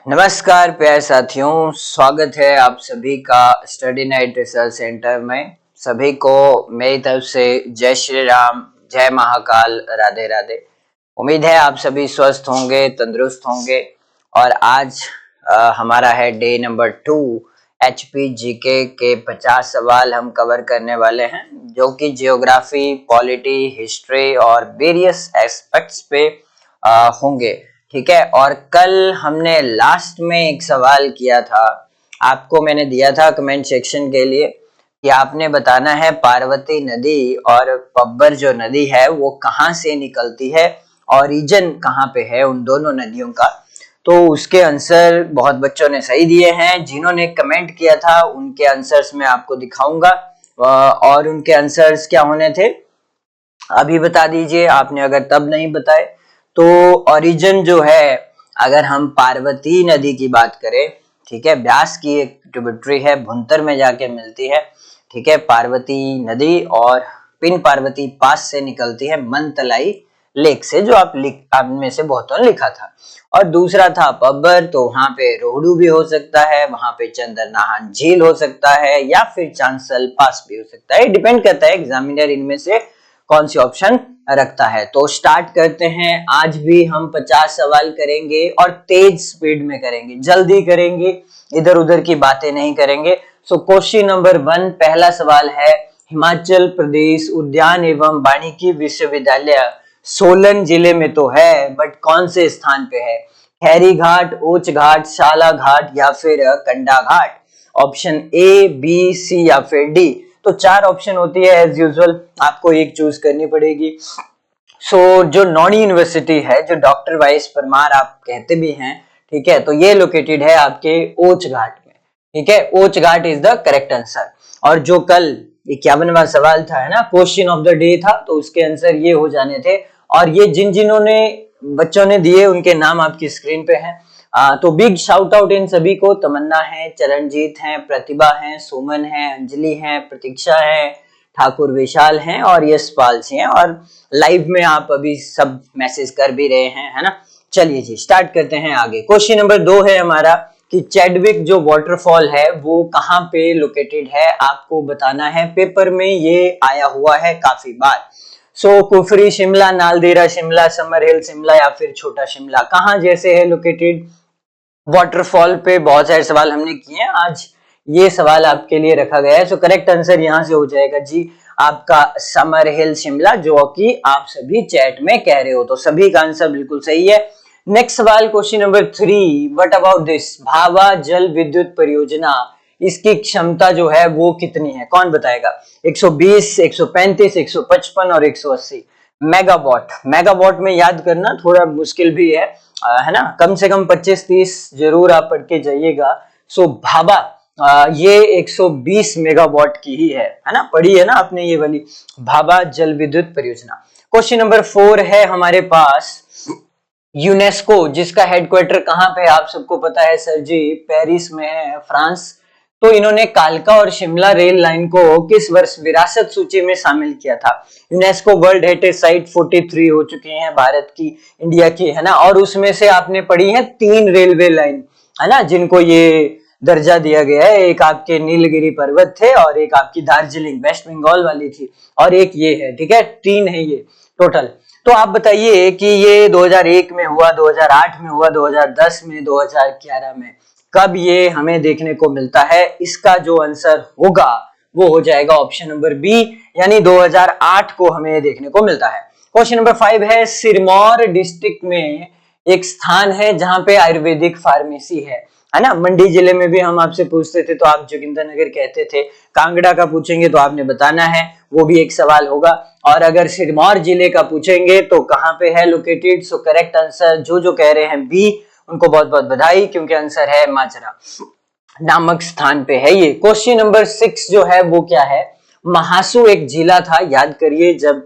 नमस्कार प्यारे साथियों, स्वागत है आप सभी का स्टडी नाइट रिसर्च सेंटर में। सभी को मेरी तरफ से जय श्री राम, जय महाकाल, राधे राधे। उम्मीद है आप सभी स्वस्थ होंगे, तंदुरुस्त होंगे। और आज हमारा है डे नंबर 2। HPGK के 50 सवाल हम कवर करने वाले हैं, जो कि जियोग्राफी, पॉलिटी, हिस्ट्री और वेरियस एस्पेक्ट्स पे होंगे। ठीक है। और कल हमने लास्ट में एक सवाल किया था, आपको मैंने दिया था कमेंट सेक्शन के लिए कि आपने बताना है पार्वती नदी और पब्बर जो नदी है वो कहाँ से निकलती है, ओरिजिन कहाँ पे है उन दोनों नदियों का। तो उसके आंसर बहुत बच्चों ने सही दिए हैं। जिन्होंने कमेंट किया था उनके आंसर्स मैं आपको दिखाऊंगा। और उनके आंसर्स क्या होने थे अभी बता दीजिए आपने, अगर तब नहीं बताए तो। ओरिजिन जो है, अगर हम पार्वती नदी की बात करें, ठीक है, ब्यास की एक ट्रिब्यूटरी है, भुंतर में जाके मिलती है। ठीक है, पार्वती नदी और पिन पार्वती पास से निकलती है मनतलाई लेक से, जो आप में से बहुतों ने लिखा था। और दूसरा था पब्बर, तो वहां पे रोहडू भी हो सकता है, वहां पे चंद्रनाहन झील हो सकता है, या फिर चांसल पास भी हो सकता है। डिपेंड करता है एग्जामिनर इनमें से कौन सी ऑप्शन रखता है। तो स्टार्ट करते हैं। आज भी हम 50 सवाल करेंगे और तेज स्पीड में करेंगे, जल्दी करेंगे, इधर उधर की बातें नहीं करेंगे। सो क्वेश्चन नंबर 1, पहला सवाल है, हिमाचल प्रदेश उद्यान एवं वानिकी विश्वविद्यालय सोलन जिले में तो है, बट कौन से स्थान पे है? खैरी घाट, ओच घाट, शाला घाट या फिर कंडा घाट? ऑप्शन ए, बी, सी या फिर डी। तो 4 ऑप्शन होती है एज यूजुअल, आपको एक चूज करनी पड़ेगी। जो नॉन यूनिवर्सिटी है, जो डॉक्टर वाइस परमार आप कहते भी हैं, ठीक है, तो ये लोकेटेड है आपके ओच घाट में। ठीक है, ouch Ghat is the correct answer. और जो कल 51वां सवाल था, है ना, क्वेश्चन ऑफ द डे था, तो उसके आंसर ये हो जाने थे। और ये जिन्होंने बच्चों ने दिए उनके नाम आपकी स्क्रीन पे हैं। तो बिग शाउट आउट इन सभी को। तमन्ना है, चरणजीत है, प्रतिभा है, सुमन है, अंजलि है, प्रतीक्षा है, ठाकुर विशाल हैं और यशपाल सिंह हैं। और लाइव में आप अभी सब मैसेज कर भी रहे हैं, है ना। चलिए जी, स्टार्ट करते हैं आगे। क्वेश्चन नंबर 2 है हमारा कि चैडविक जो वाटरफॉल है वो कहाँ पे लोकेटेड है, आपको बताना है। पेपर में ये आया हुआ है काफी बार। कुफरी शिमला, नालदेहरा शिमला, समर हिल शिमला या फिर छोटा शिमला, कहाँ जैसे है लोकेटेड? वाटरफॉल पे बहुत सारे सवाल हमने किए हैं, आज ये सवाल आपके लिए रखा गया है। करेक्ट आंसर यहां से हो जाएगा जी आपका समर हिल शिमला, जो कि आप सभी चैट में कह रहे हो, तो सभी का आंसर बिल्कुल सही है। नेक्स्ट सवाल, question number 3, what about this Bhabha जल विद्युत परियोजना, इसकी क्षमता जो है वो कितनी है? कौन बताएगा? 120, 135, 155 और 180 मेगावाट। मेगावाट में याद करना थोड़ा मुश्किल भी है ना, कम से कम 25-30 जरूर आप पढ़ के जाइएगा। भाभा ये 120 मेगावाट की ही है ना, पढ़ी है ना आपने ये वाली भाभा जल विद्युत परियोजना। क्वेश्चन नंबर 4 है हमारे पास, यूनेस्को जिसका हेडक्वार्टर कहाँ पे आप सबको पता है सर जी? पेरिस में है, फ्रांस। तो इन्होंने कालका और शिमला रेल लाइन को किस वर्ष विरासत सूची में शामिल किया था? यूनेस्को वर्ल्ड हेरिटेज साइट 43 हो चुकी हैं भारत की, इंडिया की, है ना। और उसमें से आपने पढ़ी है 3 रेलवे लाइन, है ना, जिनको ये दर्जा दिया गया है। एक आपके नीलगिरी पर्वत थे, और एक आपकी दार्जिलिंग वेस्ट बंगाल वाली थी, और एक ये है। ठीक है, 3 है ये टोटल। तो आप बताइए कि ये 2001 में हुआ, 2008 में हुआ, 2010 में, 2011 में, कब ये हमें देखने को मिलता है? इसका जो आंसर होगा वो हो जाएगा ऑप्शन नंबर बी, यानी 2008 को हमें देखने को मिलता है। क्वेश्चन नंबर 5 है, सिरमौर डिस्ट्रिक्ट में एक स्थान है जहां पे आयुर्वेदिक फार्मेसी है ना। मंडी जिले में भी हम आपसे पूछते थे तो आप जोगिंदर नगर कहते थे। कांगड़ा का पूछेंगे तो आपने बताना है, वो भी एक सवाल होगा। और अगर सिरमौर जिले का पूछेंगे तो कहाँ पे है लोकेटेड? करेक्ट आंसर जो कह रहे हैं बी, उनको बहुत बहुत बधाई, क्योंकि आंसर है माजरा नामक स्थान पे है ये। क्वेश्चन नंबर 6 जो है वो क्या है? महासू एक जिला था, याद करिए, जब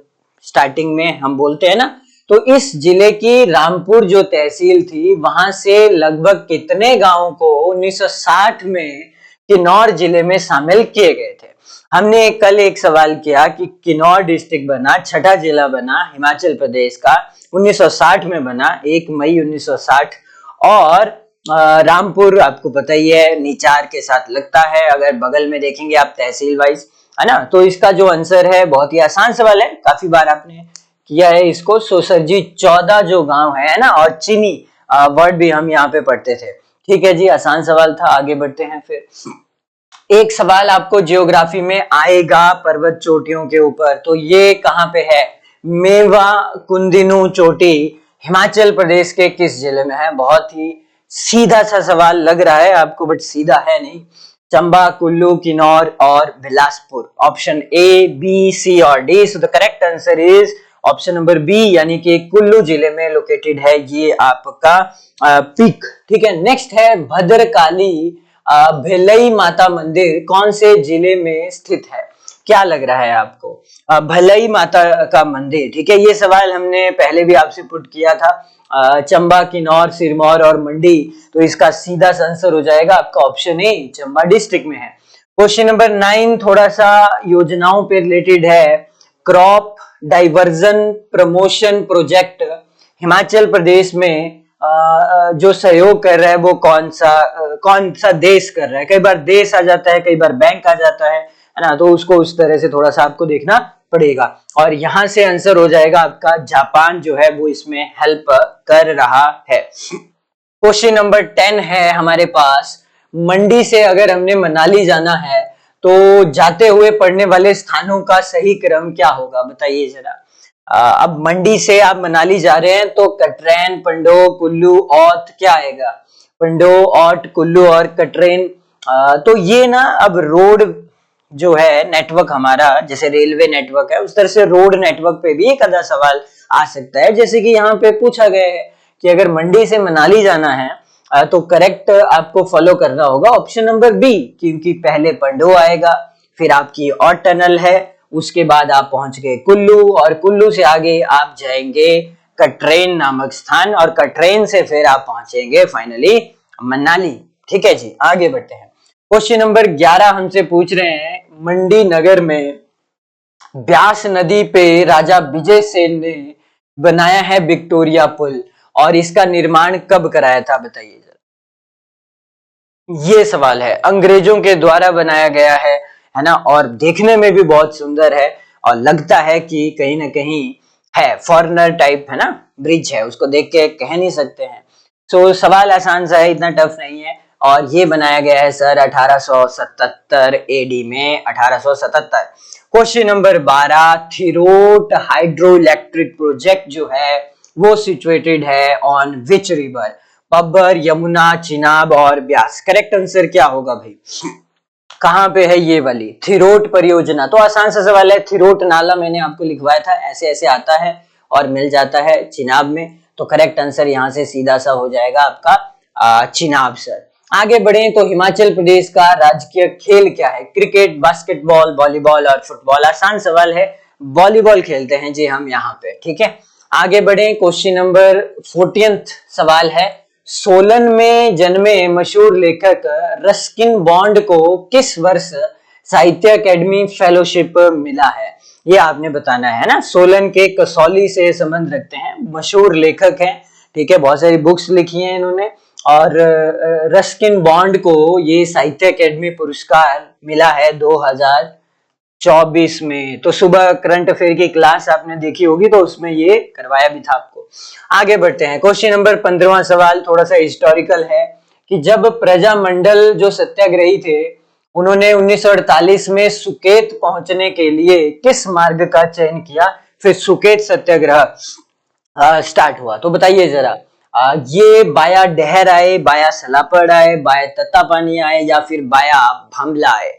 स्टार्टिंग में हम बोलते हैं ना, तो इस जिले की रामपुर जो तहसील थी, वहां से लगभग कितने गांवों को 1960 में किन्नौर जिले में शामिल किए गए थे? हमने कल एक सवाल किया कि किन्नौर डिस्ट्रिक्ट बना, छठा जिला बना हिमाचल प्रदेश का, 1960 में बना, 1 मई 1960। और रामपुर आपको पता ही है निचार के साथ लगता है, अगर बगल में देखेंगे आप तहसील वाइज, है ना। तो इसका जो आंसर है बहुत ही आसान सवाल है, काफी बार आपने किया है इसको। सोसर जी 14 जो गांव है ना, और चीनी वर्ड भी हम यहाँ पे पढ़ते थे। ठीक है जी, आसान सवाल था, आगे बढ़ते हैं फिर। एक सवाल आपको जियोग्राफी में आएगा पर्वत चोटियों के ऊपर, तो ये कहाँ पे है? मेवा कुंदिनु चोटी हिमाचल प्रदेश के किस जिले में है? बहुत ही सीधा सा सवाल लग रहा है आपको, बट सीधा है नहीं। चंबा, कुल्लू, किन्नौर और Bilaspur. Option A, B, C और D. So the correct answer is option number B, यानी कि कुल्लू जिले में लोकेटेड है ये आपका पीक। ठीक है, नेक्स्ट है भद्रकाली भिलई माता मंदिर कौन से जिले में स्थित है? क्या लग रहा है आपको? भलई माता का मंदिर। ठीक है, ये सवाल हमने पहले भी आपसे पुट किया था। चंबा, किन्नौर, सिरमौर और मंडी, तो इसका सीधा आंसर हो जाएगा आपका ऑप्शन ए, चंबा डिस्ट्रिक्ट में है। क्वेश्चन नंबर 9 थोड़ा सा योजनाओं पे रिलेटेड है। Crop diversion promotion project Himachal Pradesh में जो सहयोग कर रहा है वो कौन सा देश कर रहा है? कई बार देश आ जाता है, कई बार बैंक आ जाता है ना, तो उसको उस तरह से थोड़ा सा आपको देखना पड़ेगा। और यहां से आंसर हो जाएगा आपका जापान जो है वो इसमें हेल्प कर रहा है। क्वेश्चन नंबर 10 है हमारे पास। मंडी से अगर हमने मनाली जाना है तो जाते हुए पड़ने वाले स्थानों का सही क्रम क्या होगा? बताइए जरा। अब मंडी से आप मनाली जा रहे हैं तो कटरैन, पंडो, कुल्लू, औट क्या आएगा? पंडो, औट, कुल्लू और कटरैन। तो ये ना अब रोड जो है नेटवर्क हमारा, जैसे रेलवे नेटवर्क है उस तरह से रोड नेटवर्क पे भी एक आधा सवाल आ सकता है। जैसे कि यहाँ पे पूछा गया है कि अगर मंडी से मनाली जाना है तो करेक्ट आपको फॉलो करना होगा ऑप्शन नंबर बी, क्योंकि पहले पंडो आएगा, फिर आपकी और टनल है, उसके बाद आप पहुंच गए कुल्लू, और कुल्लू से आगे आप जाएंगे कटरेन नामक स्थान, और कटरेन से फिर आप पहुंचेंगे फाइनली मनाली। ठीक है जी, आगे बढ़ते हैं। क्वेश्चन नंबर 11 हमसे पूछ रहे हैं, मंडी नगर में ब्यास नदी पे राजा विजय सेन ने बनाया है विक्टोरिया पुल, और इसका निर्माण कब कराया था? बताइए जरा। ये सवाल है, अंग्रेजों के द्वारा बनाया गया है ना, और देखने में भी बहुत सुंदर है, और लगता है कि कहीं ना कहीं है फॉरेनर टाइप, है ना, ब्रिज है, उसको देख के कह नहीं सकते हैं। तो सवाल आसान सा है, इतना टफ नहीं है, और ये बनाया गया है सर 1877 एडी में, 1877। Question number 12, Thirot hydro electric project जो है वो सिचुएटेड है on which river? Babbar, Yamuna, Chenab और ब्यास। करेक्ट आंसर क्या होगा भाई? कहां पे है ये वाली थिरोट परियोजना? तो आसान सा सवाल है, थिरोट नाला मैंने आपको लिखवाया था, ऐसे ऐसे आता है और मिल जाता है चिनाब में, तो करेक्ट आंसर यहां से सीधा सा हो जाएगा आपका चिनाब सर। आगे बढ़े तो हिमाचल प्रदेश का राजकीय खेल क्या है? क्रिकेट, बास्केटबॉल, वॉलीबॉल और फुटबॉल। आसान सवाल है, वॉलीबॉल खेलते हैं जी हम यहाँ पे। ठीक है, आगे बढ़े। क्वेश्चन नंबर 14 सवाल है, सोलन में जन्मे मशहूर लेखक रस्किन बॉन्ड को किस वर्ष साहित्य अकेडमी फेलोशिप मिला है? ये आपने बताना है ना। सोलन के कसौली से संबंध रखते हैं, मशहूर लेखक हैं, ठीक है, बहुत सारी बुक्स लिखी हैं इन्होंने, और रस्किन बॉन्ड को ये साहित्य अकेडमी पुरस्कार मिला है 2024 में। तो सुबह करंट अफेयर की क्लास आपने देखी होगी, तो उसमें ये करवाया भी था आपको। आगे बढ़ते हैं। क्वेश्चन नंबर 15वां सवाल थोड़ा सा हिस्टोरिकल है कि जब प्रजामंडल जो सत्याग्रही थे उन्होंने 1948 में सुकेत पहुंचने के लिए किस मार्ग का चयन किया, फिर सुकेत सत्याग्रह स्टार्ट हुआ? तो बताइए जरा। ये बाया डहर आए, बाया सलापड़ आए, बाया तत्तापानी आए, या फिर बाया भामला आए?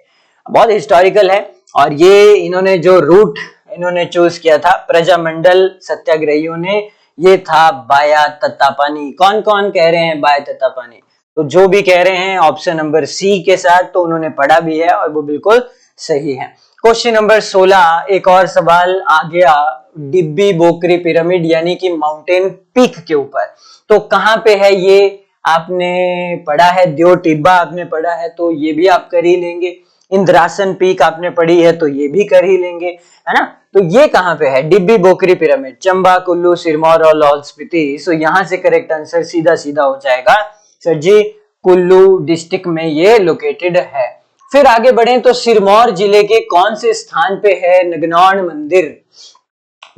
बहुत हिस्टोरिकल है, और ये इन्होंने जो रूट इन्होंने चूज किया था प्रजामंडल सत्याग्रहियों ने, ये था बाया तत्तापानी। कौन कौन कह रहे हैं बाया तत्तापानी? तो जो भी कह रहे हैं ऑप्शन नंबर सी के साथ, तो उन्होंने पढ़ा भी है और वो बिल्कुल सही है। क्वेश्चन नंबर 16 एक और सवाल आ गया, डिब्बी बोकरी पिरामिड यानी कि माउंटेन पीक के ऊपर, तो कहां पे है ये? आपने पढ़ा है, द्यो टिब्बा आपने पढ़ा है, तो ये भी आप कर ही लेंगे। इंद्रासन पीक आपने पढ़ी है, तो ये भी कर ही लेंगे, है ना। तो ये कहां पे है? डिब्बी बोकरी पिरामिड, चंबा, कुल्लू, सिरमौर और लाहौल स्पीति। सो यहां से करेक्ट आंसर सीधा सीधा हो जाएगा सर जी कुल्लू डिस्ट्रिक्ट में ये लोकेटेड है। फिर आगे बढ़े तो सिरमौर जिले के कौन से स्थान पे है नगनौर मंदिर?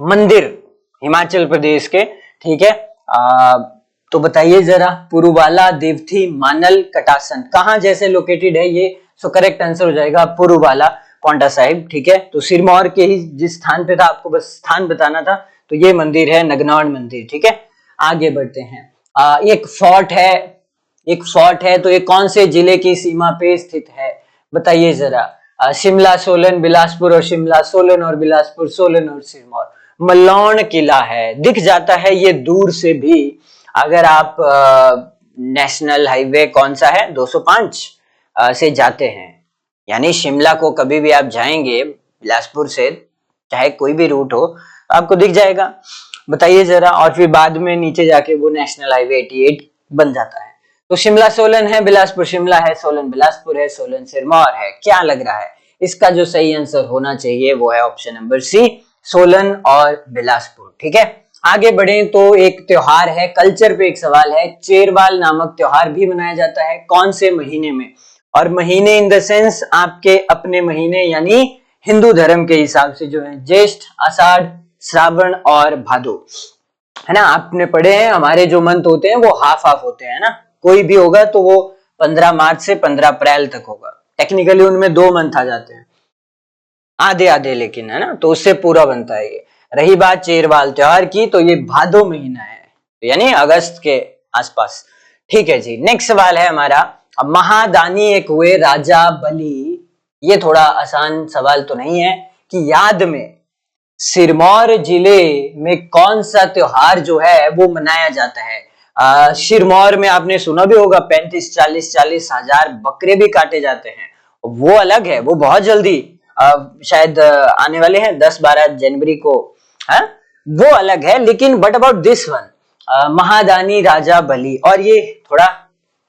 मंदिर हिमाचल प्रदेश के, ठीक है। तो बताइए जरा, पुरुवाला, देवथी, मानल, कटासन कहां जैसे लोकेटेड है ये? सो करेक्ट आंसर हो जाएगा पुरुवाला, पांवटा साहिब, ठीक है। तो सिरमौर के ही जिस स्थान पे था, आपको बस स्थान बताना था, तो ये मंदिर है नगनौर मंदिर, ठीक है। आगे बढ़ते हैं। एक फोर्ट है, एक फोर्ट है, तो ये कौन से जिले की सीमा पे स्थित है? बताइए जरा। शिमला, सोलन, बिलासपुर और शिमला, सोलन और बिलासपुर, सोलन और सिरमौर। मलौन किला है, दिख जाता है ये दूर से भी, अगर आप नेशनल हाईवे कौन सा है 205 से जाते हैं, यानी शिमला को कभी भी आप जाएंगे बिलासपुर से, चाहे कोई भी रूट हो, आपको दिख जाएगा। बताइए जरा। और फिर बाद में नीचे जाके वो नेशनल हाईवे 88 बन जाता है। तो शिमला सोलन है, बिलासपुर शिमला है, सोलन बिलासपुर है, सोलन सिरमौर है। क्या लग रहा है? इसका जो सही आंसर होना चाहिए वो है ऑप्शन नंबर सी, सोलन और बिलासपुर, ठीक है। आगे बढ़े तो एक त्योहार है, कल्चर पे एक सवाल है, चेरवाल नामक त्योहार भी मनाया जाता है, कौन से महीने में? और महीने इन द सेंस आपके अपने महीने, यानी हिंदू धर्म के हिसाब से जो है ज्येष्ठ, आषाढ़, श्रावण और भादो, है ना। आपने पढ़े हैं हमारे जो मंथ होते हैं वो हाफ हाफ होते हैं ना, कोई भी होगा तो वो 15 मार्च से 15 अप्रैल तक होगा। टेक्निकली उनमें 2 मंथ आ जाते हैं, आधे आधे, लेकिन है ना, तो उससे पूरा बनता है ये। रही बात चेरवाल त्योहार की, तो ये भादो महीना है, यानी अगस्त के आसपास, ठीक है जी। नेक्स्ट सवाल है हमारा, अब महादानी एक हुए राजा बलि, ये थोड़ा आसान सवाल तो नहीं है, कि याद में सिरमौर जिले में कौन सा त्योहार जो है वो मनाया जाता है? सिरमौर में आपने सुना भी होगा 35, 40 हजार बकरे भी काटे जाते हैं, वो अलग है, वो बहुत जल्दी शायद आने वाले हैं 10-12 जनवरी को, है वो अलग है। लेकिन व्हाट अबाउट दिस वन, महादानी राजा बलि, और ये थोड़ा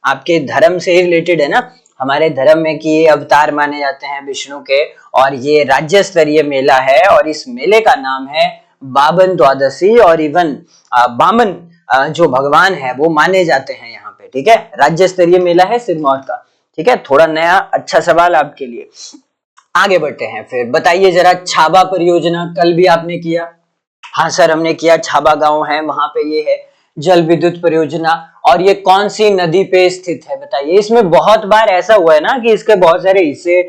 आपके धर्म से ही रिलेटेड है ना, हमारे धर्म में कि ये अवतार माने जाते हैं विष्णु के, और ये राज्य स्तरीय मेला है, और इस मेले का नाम है बाबन द्वादशी, और इवन बामन जो भगवान है वो माने जाते हैं यहाँ पे, ठीक है। राज्य स्तरीय मेला है सिरमौर का, ठीक है। थोड़ा नया अच्छा सवाल आपके लिए। आगे बढ़ते हैं फिर, बताइए जरा, छाबा परियोजना कल भी आपने किया? हाँ सर हमने किया, छाबा गांव है वहां पे ये है जल विद्युत परियोजना, और ये कौन सी नदी पे स्थित है? बताइए। इसमें बहुत बार ऐसा हुआ है ना कि इसके बहुत सारे हिस्से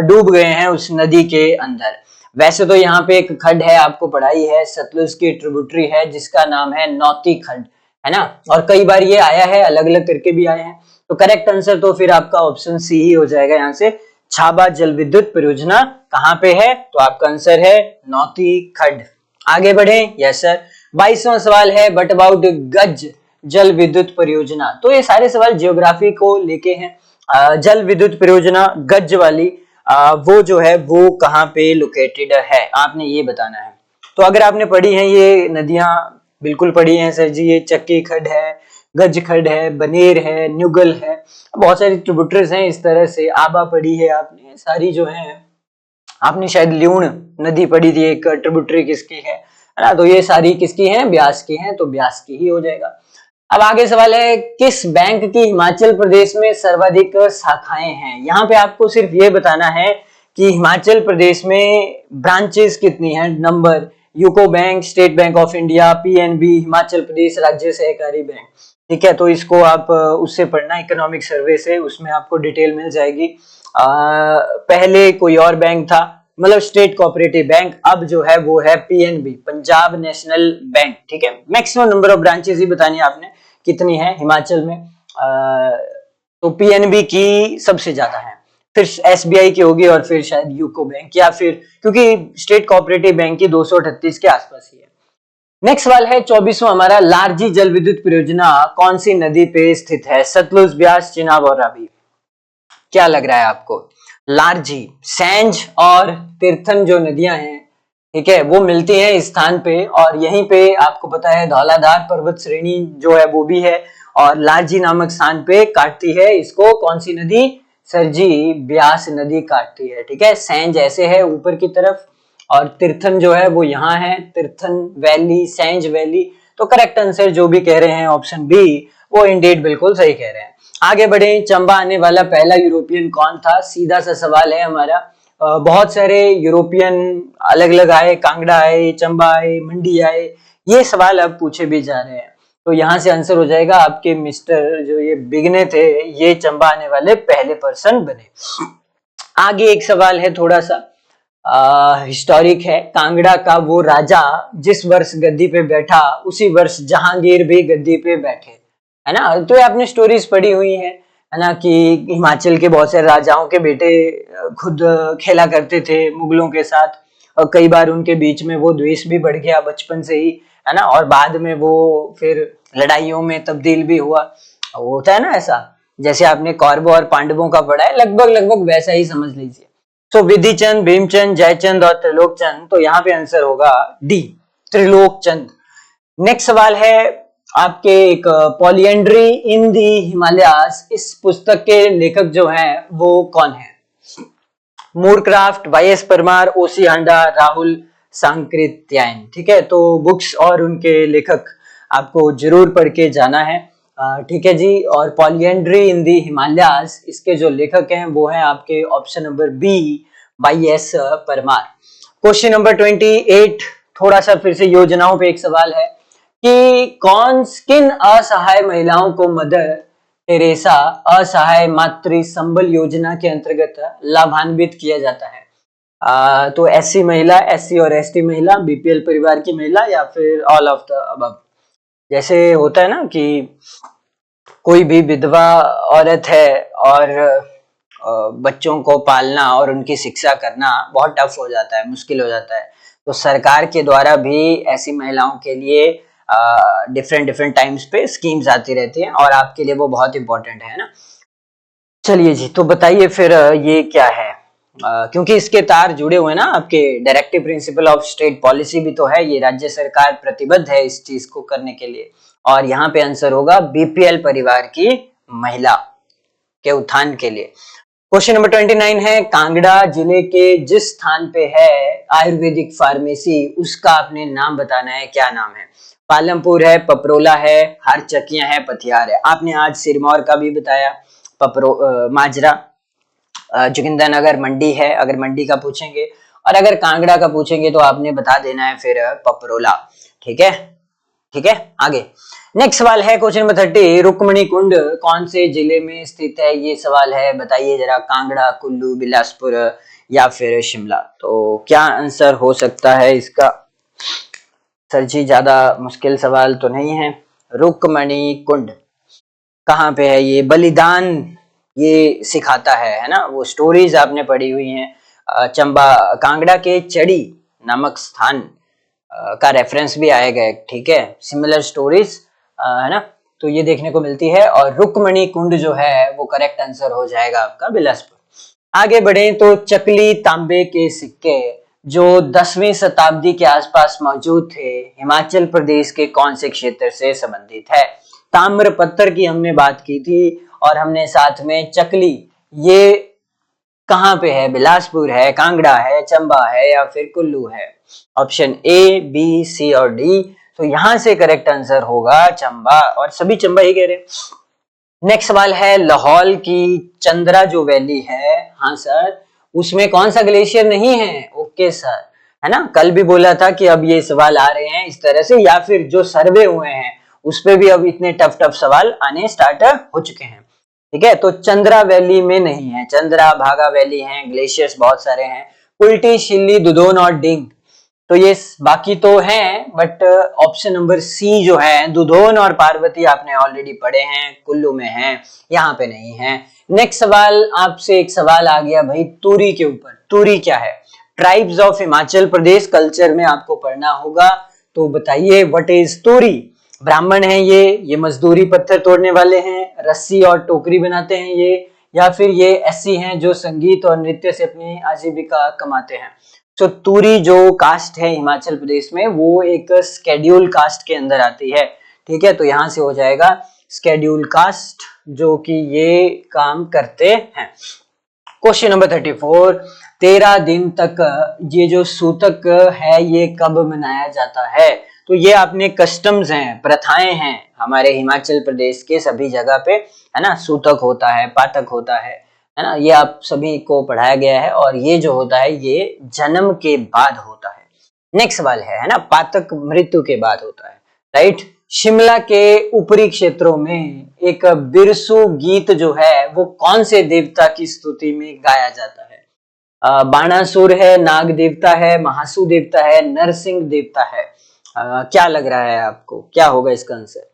डूब गए हैं उस नदी के अंदर। वैसे तो यहाँ पे एक खड्ड है, आपको पढ़ाई है, सतलुज की ट्रिब्यूटरी है जिसका नाम है नौती खड्ड, है ना, और कई बार ये आया है, अलग अलग करके भी आए हैं। तो करेक्ट आंसर तो फिर आपका ऑप्शन सी ही हो जाएगा यहाँ से, छाबा जल विद्युत परियोजना कहाँ पे है? तो आपका आंसर है नौती खड्ड। आगे बढ़े, यस सर। 22वां सवाल है, बट अबाउट गज जल विद्युत परियोजना। तो ये सारे सवाल जियोग्राफी को लेके हैं। जल विद्युत परियोजना गज वाली, वो जो है वो कहाँ पे लोकेटेड है, आपने ये बताना है। तो अगर आपने पढ़ी है ये नदियां, बिल्कुल पढ़ी है सर जी, ये चक्की खड्ड है, गज खड्ड है, बनेर है, न्युगल है, बहुत सारी ट्रिब्यूटरीज हैं इस तरह से। आबा पढ़ी है आपने, सारी जो है, आपने शायद ल्यूण नदी पढ़ी थी, एक ट्रिब्यूटरी किसकी है ना, तो ये सारी किसकी हैं? ब्यास की हैं, तो ब्यास की ही हो जाएगा। अब आगे सवाल है, किस बैंक की हिमाचल प्रदेश में सर्वाधिक शाखाएं हैं? यहाँ पे आपको सिर्फ ये बताना है कि हिमाचल प्रदेश में ब्रांचेस कितनी हैं, number. UCO bank, state bank of India, PNB, Himachal Pradesh राज्य सहकारी बैंक, ठीक है। तो इसको आप उससे पढ़ना, इकोनॉमिक सर्वे से, उसमें आपको डिटेल मिल जाएगी। पहले कोई और बैंक था, मतलब स्टेट कोऑपरेटिव बैंक, अब जो है वो है पीएनबी, पंजाब नेशनल बैंक, ठीक है। मैक्सिमम नंबर ऑफ ब्रांचेस ही बतानी है आपने कितनी है हिमाचल में। तो पीएनबी की सबसे ज्यादा है, फिर एसबीआई की होगी, और फिर शायद यूको बैंक, या फिर क्योंकि स्टेट कोऑपरेटिव बैंक की 238 के आसपास ही है। नेक्स्ट सवाल है 24वां हमारा, लारजी जल विद्युत परियोजना कौन सी नदी पे स्थित है? सतलुज, ब्यास, चिनाब और रावी। क्या लग रहा है आपको? लारजी, सैंज और तीर्थन जो नदियां हैं, ठीक है, वो मिलती हैं इस स्थान पे, और यहीं पे आपको पता है धौलाधार पर्वत श्रेणी जो है वो भी है, और लारजी नामक स्थान पे काटती है इसको कौन सी नदी? सर जी ब्यास नदी काटती है, ठीक है। सैंज ऐसे है ऊपर की तरफ, और तीर्थन जो है वो यहाँ है, तीर्थन वैली, सैंज वैली। तो करेक्ट आंसर जो भी कह रहे हैं ऑप्शन बी, वो इंडीड बिल्कुल सही कह रहे हैं। आगे बढ़े, चंबा आने वाला पहला यूरोपियन कौन था? सीधा सा सवाल है हमारा। बहुत सारे यूरोपियन अलग अलग आए, कांगड़ा आए, चंबा आए, मंडी आए, ये सवाल अब पूछे भी जा रहे हैं। तो यहाँ से आंसर हो जाएगा आपके मिस्टर जो ये बिगने थे, ये चंबा आने वाले पहले पर्सन बने। आगे एक सवाल है थोड़ा सा हिस्टोरिक है। कांगड़ा का वो राजा जिस वर्ष गद्दी पे बैठा उसी वर्ष जहांगीर भी गद्दी पे बैठे, है ना? तो ये आपने स्टोरीज पढ़ी हुई है ना, कि हिमाचल के बहुत सारे राजाओं के बेटे खुद खेला करते थे मुगलों के साथ, और कई बार उनके बीच में वो द्वेष भी बढ़ गया बचपन से ही, है ना, और बाद में वो फिर लड़ाइयों में तब्दील भी हुआ। वो होता है ना ऐसा, जैसे आपने कौरवों और पांडवों का पढ़ा है, लगभग लगभग वैसा ही समझ लीजिए। तो विधिचंद, भीमचंद, जयचंद और त्रिलोकचंद, तो यहाँ पे आंसर होगा डी, त्रिलोकचंद। नेक्स्ट सवाल है आपके, एक पॉलिएंड्री इन दी हिमालयास, इस पुस्तक के लेखक जो हैं वो कौन है? मूरक्राफ्ट, वाई.एस. परमार, ओ.सी. हांडा, राहुल सांकृत्यायन। ठीक है, तो बुक्स और उनके लेखक आपको जरूर पढ़ के जाना है। ठीक है जी। और पॉलिएंड्री इन दी हिमालयास, इसके जो लेखक हैं वो हैं आपके option number B, YS. Parmar. Question number 28, थोड़ा सा फिर से योजनाओं पे एक सवाल है कि किन असहाय महिलाओं को मदर टेरेसा असहाय मातृ संबल योजना के अंतर्गत लाभान्वित किया जाता है? तो एससी महिला, एससी और एसटी महिला, बीपीएल परिवार की महिला, या फिर ऑल ऑफ द अबव। जैसे होता है ना कि कोई भी विधवा औरत है और बच्चों को पालना और उनकी शिक्षा करना बहुत टफ हो जाता है, मुश्किल हो जाता है, तो सरकार के द्वारा भी ऐसी महिलाओं के लिए डिफरेंट टाइम्स पे स्कीम्स आती रहती हैं, और आपके लिए वो बहुत इंपॉर्टेंट है ना। चलिए जी, तो बताइए फिर ये क्या है? क्योंकि इसके तार जुड़े हुए ना आपके directive principle of state policy भी तो है, ये राज्य सरकार प्रतिबद्ध है इस चीज को करने के लिए, और यहाँ पे आंसर होगा बीपीएल परिवार की महिला के उत्थान के लिए। क्वेश्चन नंबर 29 है, कांगड़ा जिले के जिस स्थान पे है आयुर्वेदिक फार्मेसी, उसका आपने नाम बताना है, क्या नाम है? पालमपुर है, पपरोला है, हरचकिया है, पथियार है। आपने आज सिरमौर का भी बताया, माजरा, जोगिंदरनगर, मंडी है अगर मंडी का पूछेंगे, और अगर कांगड़ा का पूछेंगे तो आपने बता देना है फिर पपरोला। ठीक है, ठीक है। आगे नेक्स्ट सवाल है क्वेश्चन नंबर 30, रुक्मणी कुंड कौन से जिले में स्थित है? ये सवाल है, बताइए जरा, कांगड़ा, कुल्लू, बिलासपुर या फिर शिमला। तो क्या आंसर हो सकता है इसका? सर जी ज्यादा मुश्किल सवाल तो नहीं है। रुक्मणी कुंड कहाँ पे है? ये बलिदान ये सिखाता है ना, वो स्टोरीज आपने पढ़ी हुई हैं। चंबा, कांगड़ा के चड़ी नामक स्थान का रेफरेंस भी आएगा, ठीक है, सिमिलर स्टोरीज, है ना, तो ये देखने को मिलती है। और रुक्मणी कुंड जो है वो करेक्ट आंसर हो जाएगा आपका बिलासपुर। आगे बढ़े तो चकली तांबे के सिक्के जो 10वीं शताब्दी के आसपास मौजूद थे, हिमाचल प्रदेश के कौन से क्षेत्र से संबंधित है? ताम्र पत्थर की हमने बात की थी, और हमने साथ में चकली, ये कहाँ पे है? बिलासपुर है, कांगड़ा है, चंबा है, या फिर कुल्लू है? ऑप्शन ए, बी, सी और डी। तो यहां से करेक्ट आंसर होगा चंबा, और सभी चंबा ही कह रहे हैं। नेक्स्ट सवाल है, लाहौल की चंद्रा जो वैली है, हाँ सर, उसमें कौन सा ग्लेशियर नहीं है? ओके सर, है ना, कल भी बोला था कि अब ये सवाल आ रहे हैं इस तरह से, या फिर जो सर्वे हुए हैं उस पे भी अब इतने टफ सवाल आने स्टार्ट हो चुके हैं। ठीक है, तो चंद्रा वैली में नहीं है, चंद्रा भागा वैली है, ग्लेशियर्स बहुत सारे हैं, कुल्टी, शिल्ली, दुधोन और डिंग, तो ये बाकी तो हैं, बट ऑप्शन नंबर सी जो है, दुधोन और पार्वती, आपने ऑलरेडी पढ़े हैं, कुल्लू में हैं, यहाँ पे नहीं है। नेक्स्ट सवाल, आपसे एक सवाल आ गया भाई तूरी के ऊपर। तूरी क्या है? Tribes of Himachal Pradesh culture में आपको पढ़ना होगा, तो बताइए व्हाट इज तूरी? ब्राह्मण है ये मजदूरी पत्थर तोड़ने वाले हैं, रस्सी और टोकरी बनाते हैं ये, या फिर ये एससी हैं जो संगीत और नृत्य से अपनी आजीविका कमाते हैं। तो तूरी जो कास्ट है हिमाचल प्रदेश में, वो एक स्केड्यूल कास्ट के अंदर आती है। ठीक है, तो यहां से हो जाएगा स्केड्यूल कास्ट, जो कि ये काम करते हैं। क्वेश्चन नंबर 34, 13 दिन तक ये जो सूतक है ये कब मनाया जाता है? तो ये आपने कस्टम्स हैं, प्रथाएं हैं हमारे हिमाचल प्रदेश के सभी जगह पे, है ना। सूतक होता है, पातक होता है ना, ये आप सभी को पढ़ाया गया है। और ये जो होता है ये जन्म के बाद होता है। नेक्स्ट सवाल है ना, पातक मृत्यु के बाद होता है, राइट। शिमला के ऊपरी क्षेत्रों में एक बिरसु गीत जो है वो कौन से देवता की स्तुति में गाया जाता है? बाणासुर है, नाग देवता है, महासु देवता है, नरसिंह देवता है। क्या लग रहा है आपको, क्या होगा इसका आंसर?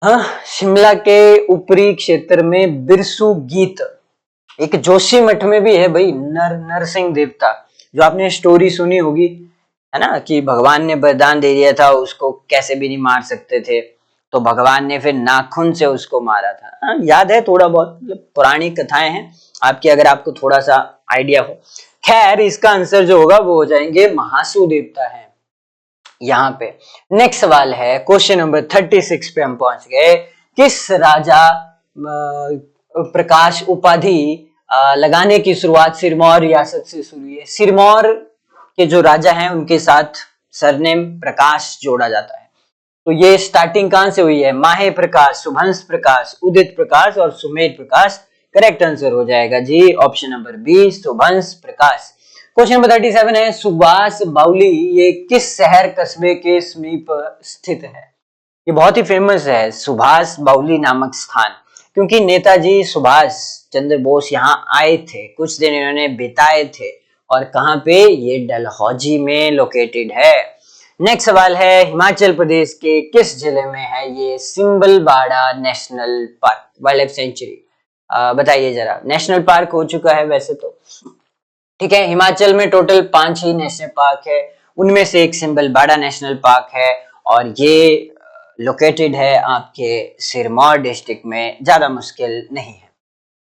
हाँ, शिमला के ऊपरी क्षेत्र में बिरसु गीत, एक जोशी मठ में भी है भाई, नरसिंह देवता, जो आपने स्टोरी सुनी होगी, है ना, कि भगवान ने वरदान दे दिया था उसको कैसे भी नहीं मार सकते थे, तो भगवान ने फिर नाखून से उसको मारा था। याद है थोड़ा बहुत, मतलब पुरानी कथाएं हैं आपकी, अगर आपको थोड़ा सा आइडिया हो। खैर इसका आंसर जो होगा वो हो जाएंगे महासु देवता है यहाँ पे। नेक्स्ट सवाल है, क्वेश्चन नंबर 36 पे हम पहुंच गए। किस राजा प्रकाश उपाधि लगाने की शुरुआत सिरमौर रियासत से शुरू हुई है? सिरमौर के जो राजा हैं उनके साथ सरनेम प्रकाश जोड़ा जाता है। तो ये स्टार्टिंग कहां से हुई है? माहे प्रकाश, शुभंश प्रकाश, उदित प्रकाश और सुमेर प्रकाश। करेक्ट आंसर हो जाएगा जी ऑप्शन नंबर बी, शुभंश प्रकाश। क्वेश्चन नंबर 37 है, सुभाष बाउली ये किस शहर कस्बे के समीप स्थित है? ये बहुत ही फेमस है सुभाष बाउली नामक स्थान, क्योंकि नेताजी सुभाष चंद्र बोस यहाँ आए थे, कुछ दिन इन्होंने बिताए थे। और कहाँ पे? ये डलहौजी में लोकेटेड है। नेक्स्ट सवाल है, हिमाचल प्रदेश के किस जिले में है ये Simbalbara national park, wild life sanctuary? बताइए जरा। नेशनल पार्क हो चुका है वैसे तो, ठीक है। हिमाचल में टोटल 5 ही नेशनल पार्क है, उनमें से एक सिंबलबाड़ा नेशनल पार्क है और ये लोकेटेड है आपके सिरमौर डिस्ट्रिक्ट में, ज्यादा मुश्किल नहीं है।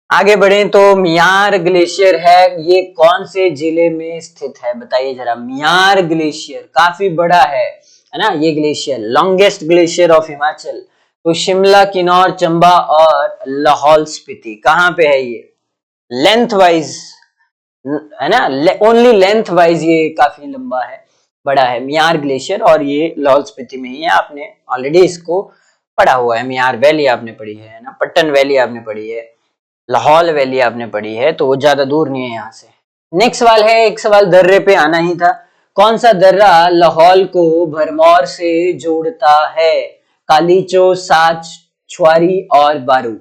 आगे बढ़े तो मियार ग्लेशियर है, ये कौन से जिले में स्थित है? बताइए जरा। मियार ग्लेशियर काफी बड़ा है ना ये glacier, longest glacier of Himachal. तो शिमला, किन्नौर, चंबा और लाहौल स्पीति कहाँ पे है ये? लेंथ वाइज है ना, ओनली लेंथ वाइज ये काफी लंबा है, बड़ा है मियार ग्लेशियर, और ये लाहौल स्पीति में ही है। आपने ऑलरेडी इसको पढ़ा हुआ है, मियार वैली आपने पढ़ी है ना, पट्टन वैली आपने पढ़ी है, लाहौल वैली आपने पढ़ी है, तो वो ज्यादा दूर नहीं है यहाँ से। नेक्स्ट सवाल है, एक सवाल दर्रे पे आना ही था। कौन सा दर्रा लाहौल को भरमौर से जोड़ता है? कालीचो, साच, छुआरी और बारू।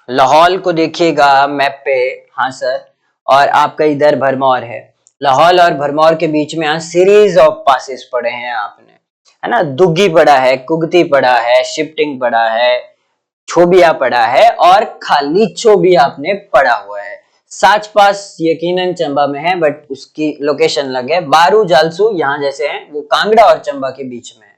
लाहौल को देखिएगा मैप पे, हाँ सर, और आपका इधर भरमौर है। लाहौल और भरमौर के बीच में यहाँ सीरीज ऑफ पासेस पढ़े हैं आपने, है ना। दुग्गी पढ़ा है, कुगती पढ़ा है, शिफ्टिंग पढ़ा है, छोबिया पढ़ा है और खालीचो भी आपने पढ़ा हुआ है। साच पास यकीनन चंबा में है, बट उसकी लोकेशन अलग है। बारू, जालसू यहाँ जैसे हैं, वो कांगड़ा और चंबा के बीच में है,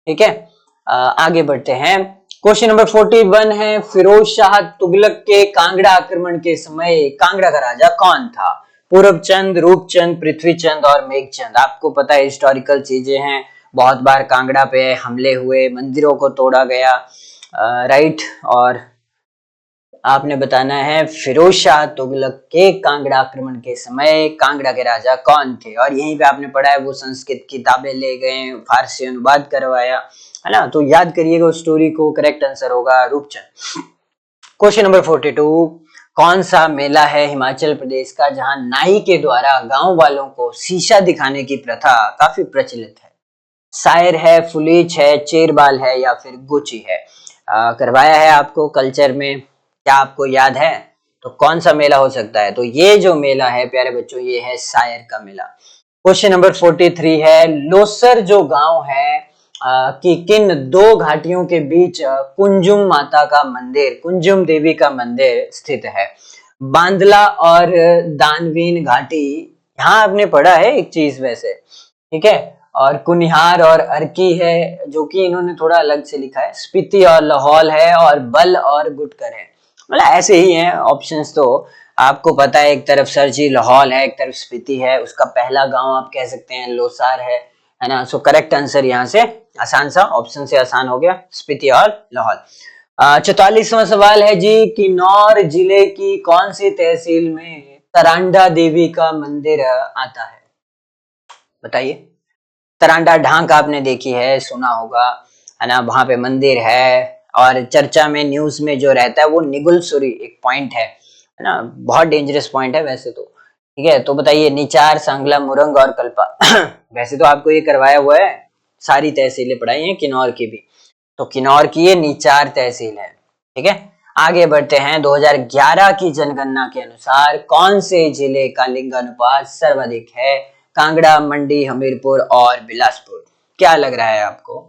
ठीक है। आगे बढ़ते हैं। क्वेश्चन नंबर 41 है, फिरोज शाह तुगलक के कांगड़ा आक्रमण के समय कांगड़ा का राजा कौन था? पूरबचंद, रूपचंद, पृथ्वीचंद और मेघचंद। आपको पता है हिस्टोरिकल चीजें हैं, बहुत बार कांगड़ा पे हमले हुए, मंदिरों को तोड़ा गया, राइट। और आपने बताना है फिरोज शाह तुगलक के कांगड़ा आक्रमण के समय कांगड़ा के राजा कौन थे। और यहीं पे आपने पढ़ा है, वो संस्कृत किताबें ले गए, फारसी अनुवाद करवाया, है ना। तो याद करिएगा उस स्टोरी को। करेक्ट आंसर होगा रूपचंद। क्वेश्चन नंबर 42, कौन सा मेला है हिमाचल प्रदेश का जहां नाई के द्वारा गांव वालों को शीशा दिखाने की प्रथा काफी प्रचलित है? शायर है, फुलीच है, चेरबाल है या फिर गुची है? करवाया है आपको कल्चर में, क्या आपको याद है? तो कौन सा मेला हो सकता है? तो ये जो मेला है प्यारे बच्चों, ये है शायर का मेला। क्वेश्चन नंबर 43 है, लोसर जो गांव है कि किन दो घाटियों के बीच कुंजुम माता का मंदिर, कुंजुम देवी का मंदिर स्थित है? बांदला और दानवीन घाटी, यहाँ आपने पढ़ा है एक चीज वैसे, ठीक है। और कुनिहार और अर्की है, जो कि इन्होंने थोड़ा अलग से लिखा है। स्पीति और लाहौल है, और बल और गुटकर है, मतलब ऐसे ही हैं ऑप्शंस। तो आपको पता है, एक तरफ सरजी लाहौल है, एक तरफ स्पीति है, उसका पहला गांव आप कह सकते हैं लोसार है ना। सो करेक्ट आंसर यहाँ से आसान सा ऑप्शन से आसान हो गया, स्पीति और लाहौल। 44वां सवाल है जी, किन्नौर जिले की कौन सी तहसील में तरांडा देवी का मंदिर आता है? बताइए। तरांडा ढांक आपने देखी है, सुना होगा, है ना, वहां पे मंदिर है। और चर्चा में न्यूज में जो रहता है वो निगुलसुरी एक पॉइंट है ना, बहुत डेंजरस पॉइंट है वैसे तो। ठीक है, तो बताइए निचार, सांगला, मुरंग और कल्पा। वैसे तो आपको ये करवाया हुआ है, सारी तहसीलें पढ़ाई हैं, किन्नौर की भी। तो किन्नौर की ये निचार तहसील है। ठीक है, आगे बढ़ते हैं। 2011 की जनगणना के अनुसार कौन से जिले का लिंगानुपात सर्वाधिक है? कांगड़ा, मंडी, हमीरपुर और बिलासपुर। क्या लग रहा है आपको?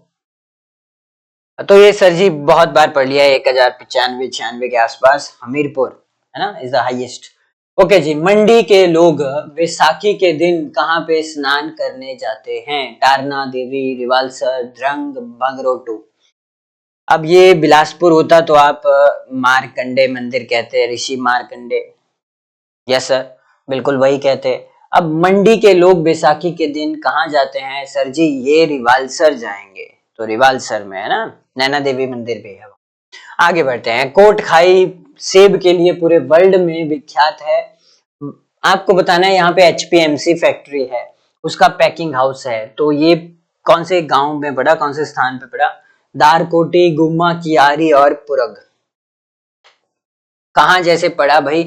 तो ये सर जी बहुत बार पढ़ लिया है, 1095-96 के आसपास। हमीरपुर है ना, इज द हाईएस्ट। ओके जी, मंडी के लोग वैसाखी के दिन कहाँ पे स्नान करने जाते हैं? टारना देवी, रिवालसर, ध्रंग, भंगरोटू। अब ये बिलासपुर होता तो आप मारकंडे मंदिर कहते, ऋषि मारकंडे। यस सर, बिल्कुल वही कहते हैं। अब मंडी के लोग बैसाखी के दिन कहाँ जाते हैं? सर जी ये रिवालसर जाएंगे, तो रिवालसर में है ना, नैना देवी मंदिर भी है। आगे बढ़ते हैं। कोट खाई सेब के लिए पूरे वर्ल्ड में विख्यात है। आपको बताना है, यहाँ पे एचपीएमसी फैक्ट्री है, उसका पैकिंग हाउस है। तो ये कौन से गांव में पड़ा, कौन से स्थान पे पड़ा? दारकोटी, गुम्मा, कियारी और पुरग। कहाँ जैसे पड़ा भाई?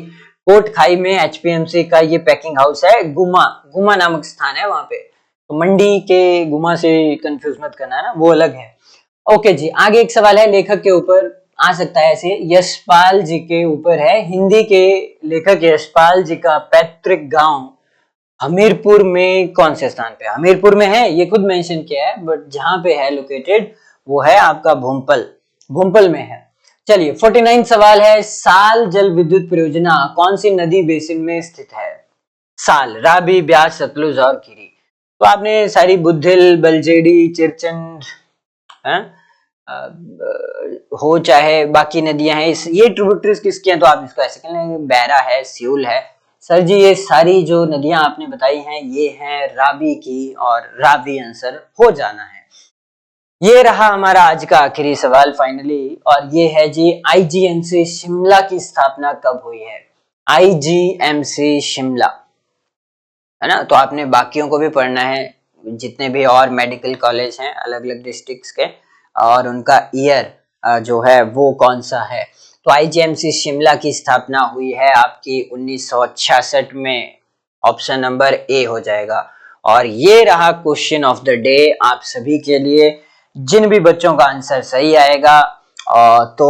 कोट खाई में एचपीएमसी का ये पैकिंग हाउस है। गुमा, गुमा नामक स्थान है वहां पे। तो मंडी के गुमा से कंफ्यूज मत करना है ना, वो अलग है। ओके जी, आगे एक सवाल है, लेखक के ऊपर आ सकता है ऐसे, यशपाल जी के ऊपर है। हिंदी के लेखक यशपाल जी का पैतृक गांव हमीरपुर में कौन से स्थान पे? हमीरपुर में है, ये खुद मेंशन किया है, बट जहां पे है लोकेटेड वो है आपका भूमपल, भूमपल में है। चलिए 49 सवाल है, साल जल विद्युत परियोजना कौन सी नदी बेसिन में स्थित है? साल, राबी, ब्यास, सतलुज और खीरी। तो आपने सारी बुद्धिल, बलजेड़ी, चिरचंड है, हो चाहे बाकी नदियां हैं, ये ट्रिब्यूटरीज किसकी हैं? तो आप इसको ऐसे कह लेंगे, बैरा है, सियूल है। सर जी ये सारी जो नदियां आपने बताई हैं ये हैं रावी की, और रावी आंसर हो जाना है। ये रहा हमारा आज का आखिरी सवाल फाइनली, और ये है जी, आईजीएमसी शिमला की स्थापना कब हुई है? आईजीएमसी शिमला, है ना, तो आपने बाकियों को भी पढ़ना है, जितने भी और मेडिकल कॉलेज हैं अलग अलग डिस्ट्रिक्ट्स के, और उनका ईयर जो है वो कौन सा है। तो आईजीएमसी शिमला की स्थापना हुई है आपकी 1966 में, ऑप्शन नंबर ए हो जाएगा। और ये रहा क्वेश्चन ऑफ द डे आप सभी के लिए। जिन भी बच्चों का आंसर सही आएगा तो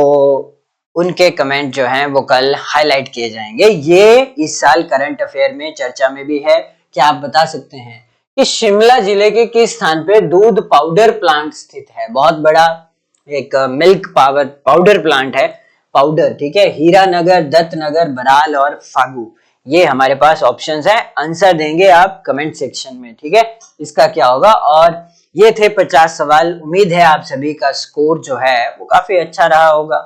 उनके कमेंट जो हैं वो कल हाईलाइट किए जाएंगे। ये इस साल करंट अफेयर में चर्चा में भी है। क्या आप बता सकते हैं कि शिमला जिले के किस स्थान पे दूध पाउडर प्लांट स्थित है? बहुत बड़ा एक मिल्क पावर पाउडर प्लांट है, पाउडर। ठीक है, हीरानगर, दत्तनगर, बराल और फागू, ये हमारे पास ऑप्शंस है। आंसर देंगे आप कमेंट सेक्शन में। ठीक है, इसका क्या होगा। और ये थे 50 सवाल। उम्मीद है आप सभी का स्कोर जो है वो काफी अच्छा रहा होगा।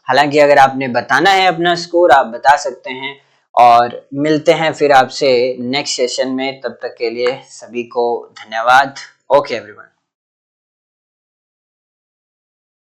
हालांकि अगर आपने बताना है अपना स्कोर, आप बता सकते हैं। और मिलते हैं फिर आपसे नेक्स्ट सेशन में, तब तक के लिए सभी को धन्यवाद। Okay everyone.